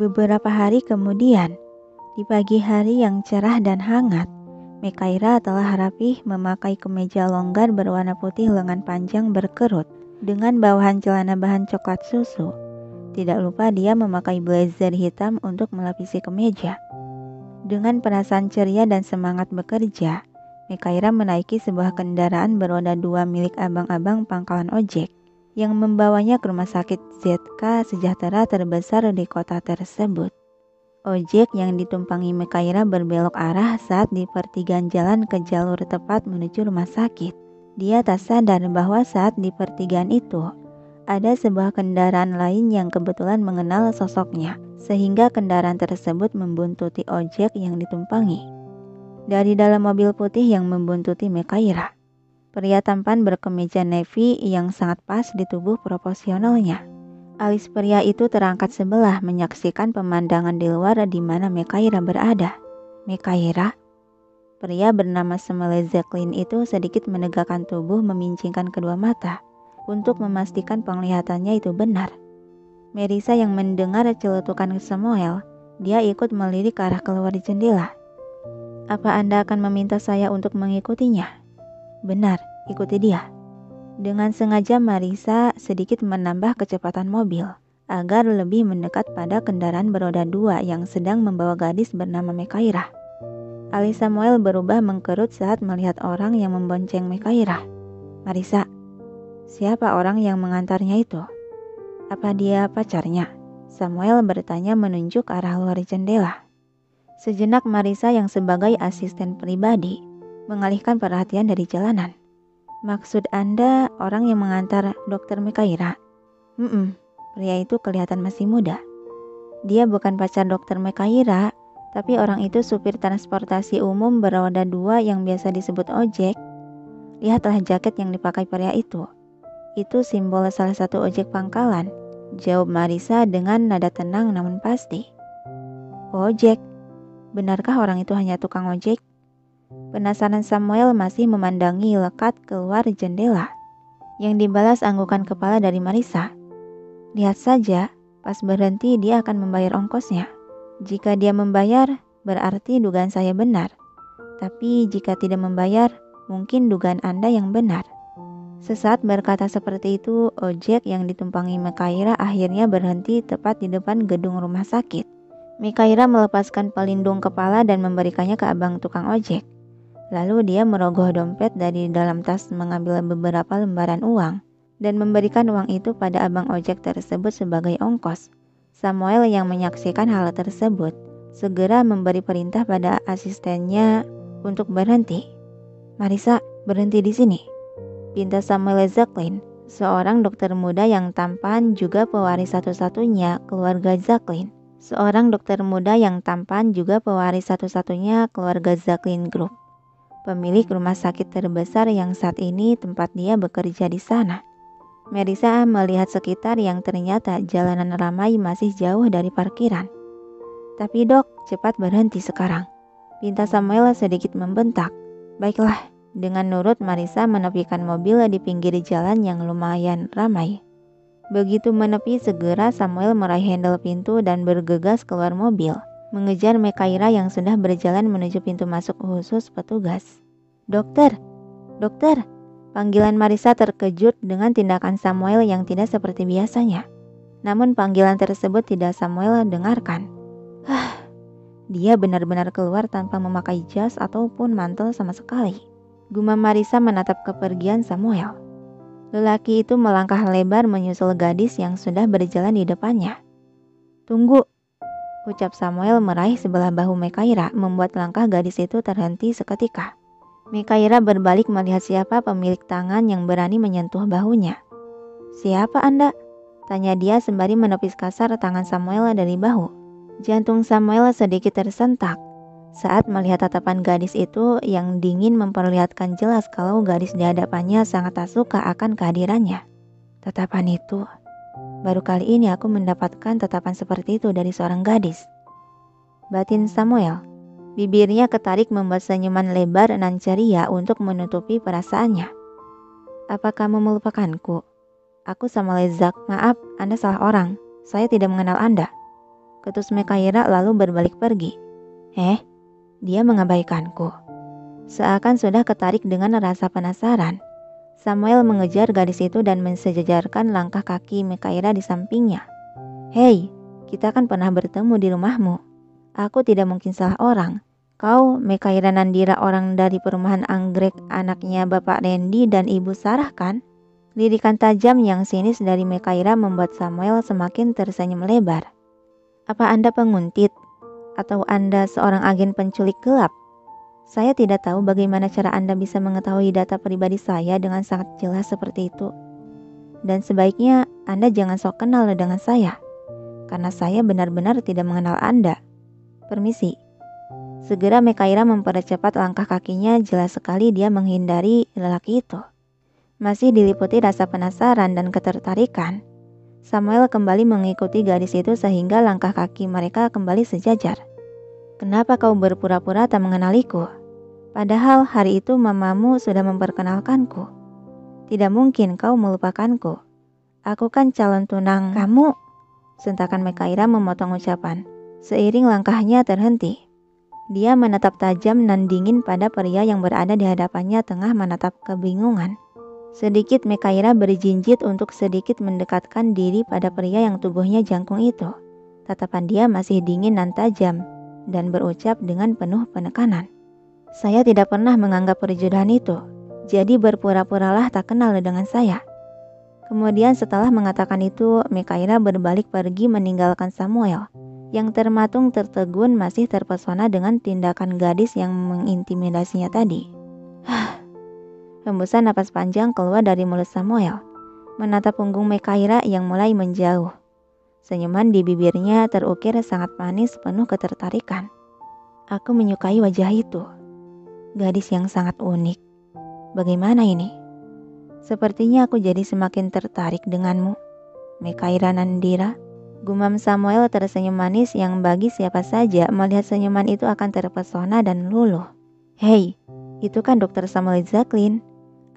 Beberapa hari kemudian, di pagi hari yang cerah dan hangat, Mekaira telah rapih memakai kemeja longgar berwarna putih lengan panjang berkerut dengan bawahan celana bahan coklat susu. Tidak lupa dia memakai blazer hitam untuk melapisi kemeja. Dengan perasaan ceria dan semangat bekerja, Mekaira menaiki sebuah kendaraan beroda 2 milik abang-abang pangkalan ojek yang membawanya ke rumah sakit ZK Sejahtera terbesar di kota tersebut. Ojek yang ditumpangi Mekaira berbelok arah saat di pertigaan jalan ke jalur tepat menuju rumah sakit. Dia tak sadar bahwa saat di pertigaan itu, ada sebuah kendaraan lain yang kebetulan mengenal sosoknya, sehingga kendaraan tersebut membuntuti ojek yang ditumpangi. Dari dalam mobil putih yang membuntuti Mekaira, pria tampan berkemeja navy yang sangat pas di tubuh proporsionalnya. Alis pria itu terangkat sebelah menyaksikan pemandangan di luar di mana Mekaira berada. Mekaira? Pria bernama Samuel Jacqueline itu sedikit menegakkan tubuh memincingkan kedua mata untuk memastikan penglihatannya itu benar. Marisa yang mendengar celetukan Samuel, dia ikut melirik ke arah keluar jendela. Apa Anda akan meminta saya untuk mengikutinya? Benar, ikuti dia. Dengan sengaja Marisa sedikit menambah kecepatan mobil agar lebih mendekat pada kendaraan beroda 2 yang sedang membawa gadis bernama Mekaira. Alis Samuel berubah mengkerut saat melihat orang yang membonceng Mekaira. Marisa, siapa orang yang mengantarnya itu? Apa dia pacarnya? Samuel bertanya menunjuk arah luar jendela. Sejenak Marisa yang sebagai asisten pribadi mengalihkan perhatian dari jalanan. Maksud Anda orang yang mengantar Dokter Mekaira? Pria itu kelihatan masih muda. Dia bukan pacar Dokter Mekaira, tapi orang itu supir transportasi umum beroda 2 yang biasa disebut ojek. Lihatlah jaket yang dipakai pria itu. Itu simbol salah satu ojek pangkalan, jawab Marisa dengan nada tenang namun pasti. Ojek? Benarkah orang itu hanya tukang ojek? Penasaran Samuel masih memandangi lekat keluar jendela. Yang dibalas anggukan kepala dari Marisa. Lihat saja, pas berhenti dia akan membayar ongkosnya. Jika dia membayar, berarti dugaan saya benar. Tapi jika tidak membayar, mungkin dugaan Anda yang benar. Sesaat berkata seperti itu, ojek yang ditumpangi Mekaira akhirnya berhenti tepat di depan gedung rumah sakit. Mekaira melepaskan pelindung kepala dan memberikannya ke abang tukang ojek. Lalu dia merogoh dompet dari dalam tas mengambil beberapa lembaran uang dan memberikan uang itu pada abang ojek tersebut sebagai ongkos. Samuel yang menyaksikan hal tersebut segera memberi perintah pada asistennya untuk berhenti. Marisa, berhenti di sini, pinta Samuel Jacqueline, seorang dokter muda yang tampan juga pewaris satu-satunya keluarga Jacqueline. Seorang dokter muda yang tampan juga pewaris satu-satunya keluarga Jacqueline Group. Pemilik rumah sakit terbesar yang saat ini tempat dia bekerja di sana. Marisa melihat sekitar yang ternyata jalanan ramai masih jauh dari parkiran. Tapi dok, cepat berhenti sekarang, pinta Samuel sedikit membentak. Baiklah, dengan nurut Marisa menepikan mobil di pinggir jalan yang lumayan ramai. Begitu menepi segera Samuel meraih handle pintu dan bergegas keluar mobil, mengejar Mekaira yang sudah berjalan menuju pintu masuk khusus petugas. Dokter, dokter, panggilan Marisa terkejut dengan tindakan Samuel yang tidak seperti biasanya. Namun panggilan tersebut tidak Samuel dengarkan. Dia benar-benar keluar tanpa memakai jas ataupun mantel sama sekali. Gumam Marisa menatap kepergian Samuel. Lelaki itu melangkah lebar menyusul gadis yang sudah berjalan di depannya. Tunggu, ucap Samuel meraih sebelah bahu Mekaira membuat langkah gadis itu terhenti seketika. Mekaira berbalik melihat siapa pemilik tangan yang berani menyentuh bahunya. Siapa Anda? Tanya dia sembari menepis kasar tangan Samuel dari bahu. Jantung Samuel sedikit tersentak saat melihat tatapan gadis itu yang dingin memperlihatkan jelas kalau gadis di hadapannya sangat tak suka akan kehadirannya. Tatapan itu, baru kali ini aku mendapatkan tatapan seperti itu dari seorang gadis. Batin Samuel, bibirnya ketarik membuat senyuman lebar nan ceria untuk menutupi perasaannya. Apa kamu melupakanku? Aku Samuel Zak, maaf, Anda salah orang. Saya tidak mengenal Anda. ketus Mekaira lalu berbalik pergi. Dia mengabaikanku. Seakan sudah ketarik dengan rasa penasaran, Samuel mengejar gadis itu dan mensejajarkan langkah kaki Mekaira di sampingnya. "Hei, kita kan pernah bertemu di rumahmu. Aku tidak mungkin salah orang. Kau Mekaira Nandira, orang dari perumahan anggrek, anaknya Bapak Randy dan Ibu Sarah kan?" Lirikan tajam yang sinis dari Mekaira membuat Samuel semakin tersenyum lebar. "Apa Anda penguntit? Atau Anda seorang agen penculik gelap? Saya tidak tahu bagaimana cara Anda bisa mengetahui data pribadi saya dengan sangat jelas seperti itu. Dan sebaiknya Anda jangan sok kenal dengan saya, karena saya benar-benar tidak mengenal Anda. Permisi." Segera Mekaira mempercepat langkah kakinya, jelas sekali dia menghindari lelaki itu. Masih diliputi rasa penasaran dan ketertarikan, Samuel kembali mengikuti gadis itu sehingga langkah kaki mereka kembali sejajar. "Kenapa kau berpura-pura tak mengenaliku? Padahal hari itu mamamu sudah memperkenalkanku. Tidak mungkin kau melupakanku. Aku kan calon tunang kamu." Sentakan Mekaira memotong ucapan. Seiring langkahnya terhenti. Dia menatap tajam dan dingin pada pria yang berada di hadapannya tengah menatap kebingungan. Sedikit Mekaira berjinjit untuk sedikit mendekatkan diri pada pria yang tubuhnya jangkung itu. Tatapan dia masih dingin dan tajam, dan berucap dengan penuh penekanan. "Saya tidak pernah menganggap perjodohan itu, jadi berpura-puralah tak kenal dengan saya." Kemudian setelah mengatakan itu, Mekaira berbalik pergi meninggalkan Samuel, yang termatung tertegun masih terpesona dengan tindakan gadis yang mengintimidasinya tadi. Hembusan napas panjang keluar dari mulut Samuel, menatap punggung Mekaira yang mulai menjauh. Senyuman di bibirnya terukir sangat manis penuh ketertarikan. "Aku menyukai wajah itu. Gadis yang sangat unik. Bagaimana ini? Sepertinya aku jadi semakin tertarik denganmu, Mekaira Nandira." Gumam Samuel tersenyum manis yang bagi siapa saja melihat senyuman itu akan terpesona dan luluh. "Hei, itu kan Dr. Samuel Jacqueline.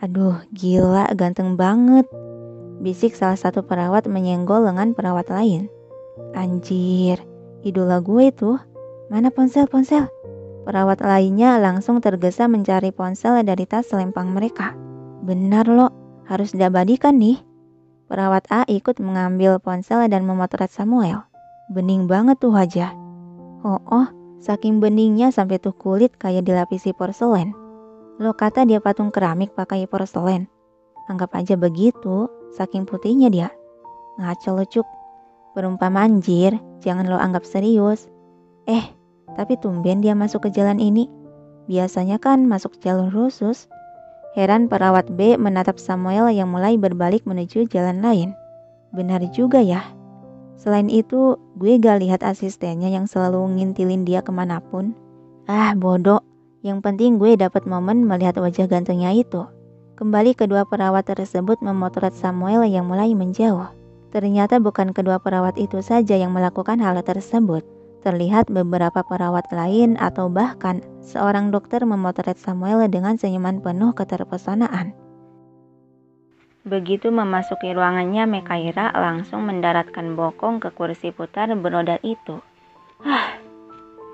Aduh, gila, ganteng banget," bisik salah satu perawat menyenggol lengan perawat lain. "Anjir, idola gue tuh. Mana ponsel-ponsel?" Perawat lainnya langsung tergesa mencari ponsel dari tas selempang mereka. "Benar lo, harus diabadikan nih." Perawat A ikut mengambil ponsel dan memotret Samuel. Bening banget tuh wajah. Saking beningnya sampai tuh kulit kayak dilapisi porselen. Lo kata dia patung keramik pakai porselen. Anggap aja begitu, saking putihnya dia. Ngaco lo Cuk. Perumpamaan anjir, jangan lo anggap serius. Tapi tumben dia masuk ke jalan ini. Biasanya kan masuk jalur khusus. Heran perawat B menatap Samuel yang mulai berbalik menuju jalan lain. Benar juga ya. Selain itu, gue gak lihat asistennya yang selalu ngintilin dia kemanapun. Bodoh. Yang penting gue dapat momen melihat wajah gantengnya itu. Kembali kedua perawat tersebut memotret Samuel yang mulai menjauh. Ternyata bukan kedua perawat itu saja yang melakukan hal tersebut. Terlihat beberapa perawat lain atau bahkan seorang dokter memotret Samuel dengan senyuman penuh keterpesonaan. Begitu memasuki ruangannya, Mekaira langsung mendaratkan bokong ke kursi putar beroda itu.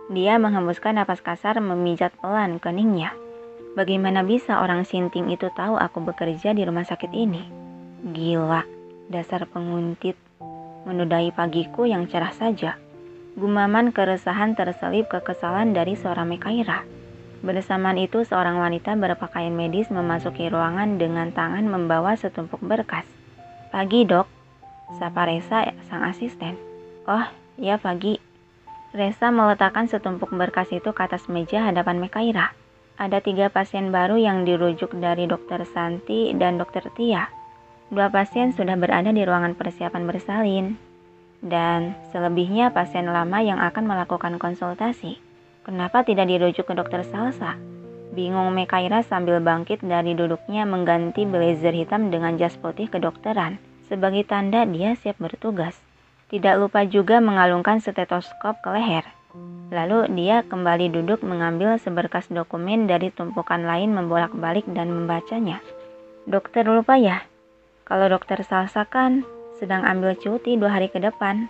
Dia menghembuskan napas kasar memijat pelan keningnya. Bagaimana bisa orang sinting itu tahu aku bekerja di rumah sakit ini? Gila, dasar penguntit. Menodai pagiku yang cerah saja. Gumaman keresahan terselip kekesalan dari seorang Mekaira. Bersamaan itu seorang wanita berpakaian medis memasuki ruangan dengan tangan membawa setumpuk berkas. "Pagi dok," sapa Resa sang asisten. "Oh, ya pagi." Resa meletakkan setumpuk berkas itu ke atas meja hadapan Mekaira. Ada 3 pasien baru yang dirujuk dari Dokter Santi dan Dokter Tia. 2 pasien sudah berada di ruangan persiapan bersalin. Dan selebihnya pasien lama yang akan melakukan konsultasi. Kenapa tidak dirujuk ke Dokter Salsa? Bingung Mekaira sambil bangkit dari duduknya mengganti blazer hitam dengan jas putih kedokteran. Sebagai tanda dia siap bertugas. Tidak lupa juga mengalungkan stetoskop ke leher. Lalu dia kembali duduk mengambil seberkas dokumen dari tumpukan lain membolak-balik dan membacanya. "Dokter lupa ya? Kalau Dokter Salsa kan sedang ambil cuti 2 hari ke depan."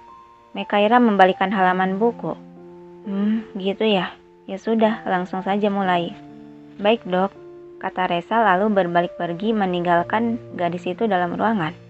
Mekaira membalikkan halaman buku. Gitu ya. Ya sudah, langsung saja mulai. Baik dok, kata Resa lalu berbalik pergi meninggalkan gadis itu dalam ruangan.